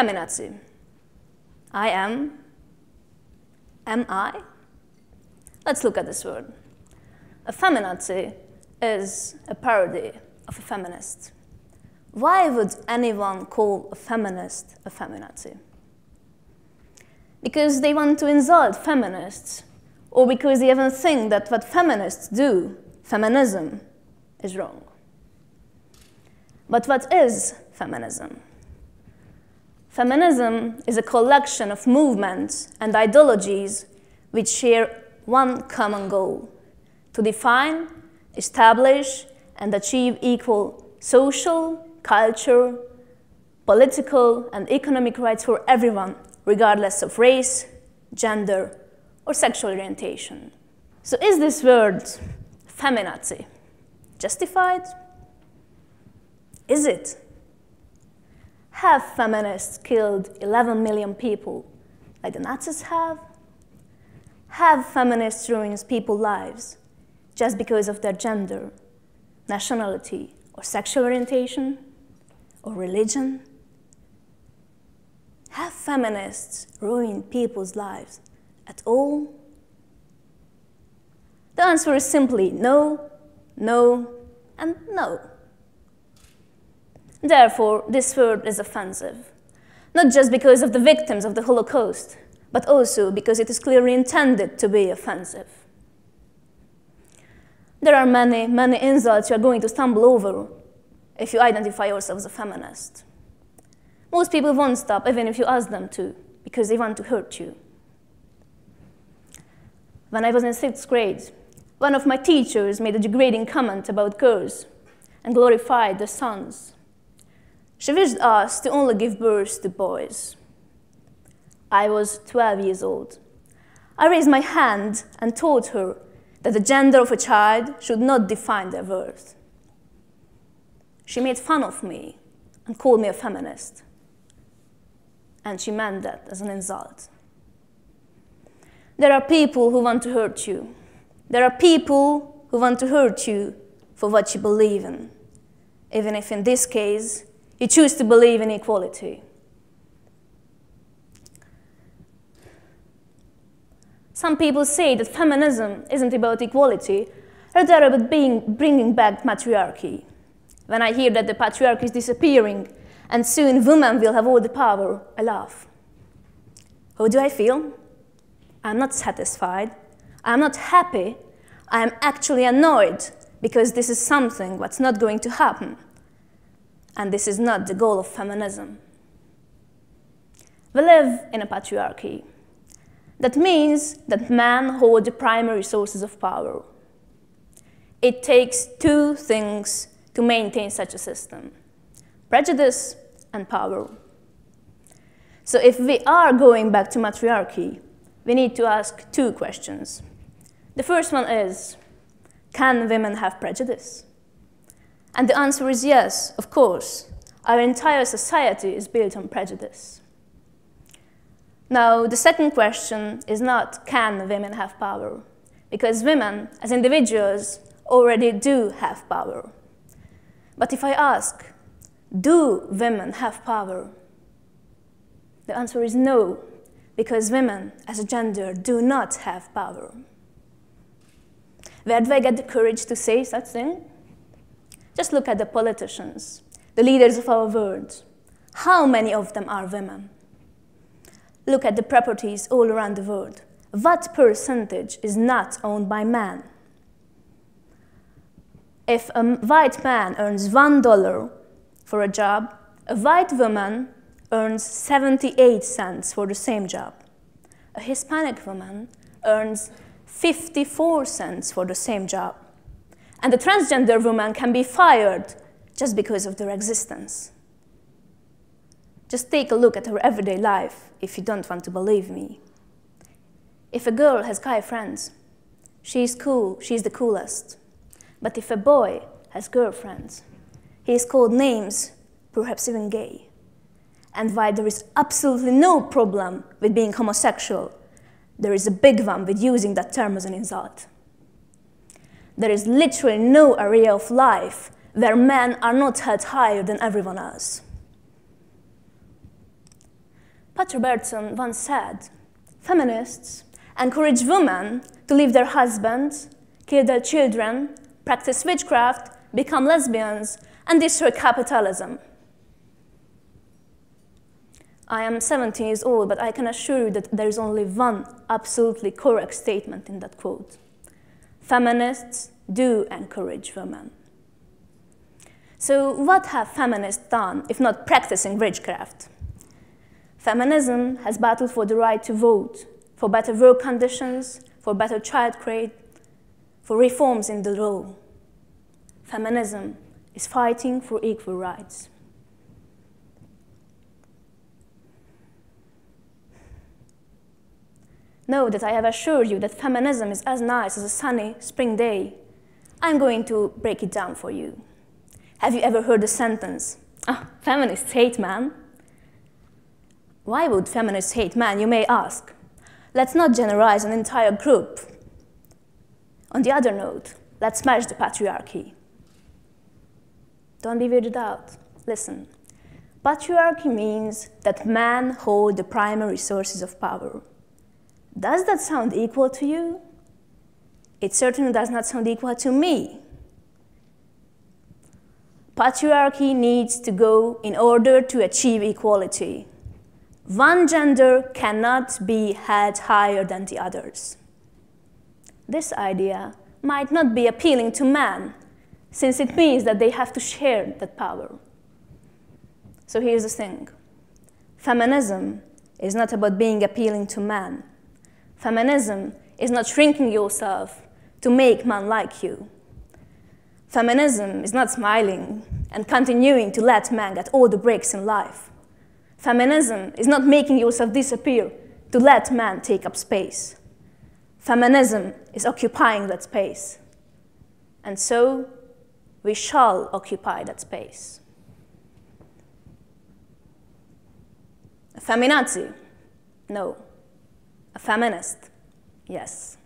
feminazi. I am. Am I? Let's look at this word. A feminazi is a parody of a feminist. Why would anyone call a feminist a feminazi? Because they want to insult feminists, or because they even think that what feminists do, feminism, is wrong. But what is feminism? Feminism is a collection of movements and ideologies which share one common goal: to define, establish, and achieve equal social, cultural, political, and economic rights for everyone, regardless of race, gender, or sexual orientation. So is this word, feminazi, justified? Is it? Have feminists killed 11 million people like the Nazis have? Have feminists ruined people's lives just because of their gender, nationality, or sexual orientation, or religion? Have feminists ruined people's lives at all? The answer is simply no, no, and no. Therefore, this word is offensive, not just because of the victims of the Holocaust, but also because it is clearly intended to be offensive. There are many, many insults you are going to stumble over if you identify yourself as a feminist. Most people won't stop even if you ask them to, because they want to hurt you. When I was in 6th grade, one of my teachers made a degrading comment about girls and glorified their sons. She wished us to only give birth to boys. I was 12 years old. I raised my hand and told her that the gender of a child should not define their worth. She made fun of me and called me a feminist. And she meant that as an insult. There are people who want to hurt you. There are people who want to hurt you for what you believe in, even if in this case, you choose to believe in equality. Some people say that feminism isn't about equality, rather about bringing back patriarchy. When I hear that the patriarchy is disappearing and soon women will have all the power, I laugh. How do I feel? I'm not satisfied. I'm not happy. I'm actually annoyed because this is something that's not going to happen. And this is not the goal of feminism. We live in a patriarchy. That means that men hold the primary sources of power. It takes two things to maintain such a system: prejudice and power. So if we are going back to matriarchy, we need to ask two questions. The first one is, can women have prejudice? And the answer is yes, of course. Our entire society is built on prejudice. Now, the second question is not, can women have power? Because women, as individuals, already do have power. But if I ask, do women have power? The answer is no, because women, as a gender, do not have power. Where do I get the courage to say such thing? Just look at the politicians, the leaders of our world. How many of them are women? Look at the properties all around the world. What percentage is not owned by men? If a white man earns $1 for a job, a white woman earns 78 cents for the same job. A Hispanic woman earns 54 cents for the same job. And a transgender woman can be fired just because of their existence. Just take a look at her everyday life if you don't want to believe me. If a girl has guy friends, she's cool, she's the coolest. But if a boy has girlfriends, he is called names, perhaps even gay. And while there is absolutely no problem with being homosexual, there is a big one with using that term as an insult. There is literally no area of life where men are not held higher than everyone else. Pater Berton once said, "Feminists encourage women to leave their husbands, kill their children, practice witchcraft, become lesbians, and destroy capitalism." I am 70 years old, but I can assure you that there is only one absolutely correct statement in that quote. Feminists do encourage women. So what have feminists done if not practicing witchcraft? Feminism has battled for the right to vote, for better work conditions, for better child care, for reforms in the law. Feminism is fighting for equal rights. Know that I have assured you that feminism is as nice as a sunny spring day. I'm going to break it down for you. Have you ever heard the sentence, "Ah, feminists hate men"? Why would feminists hate men, you may ask? Let's not generalize an entire group. On the other note, let's smash the patriarchy. Don't be weirded out. Listen. Patriarchy means that men hold the primary sources of power. Does that sound equal to you? It certainly does not sound equal to me. Patriarchy needs to go in order to achieve equality. One gender cannot be held higher than the others. This idea might not be appealing to men, since it means that they have to share that power. So here's the thing. Feminism is not about being appealing to men. Feminism is not shrinking yourself to make men like you. Feminism is not smiling and continuing to let men get all the breaks in life. Feminism is not making yourself disappear to let men take up space. Feminism is occupying that space. And so, we shall occupy that space. A feminazi? No. A feminist? Yes.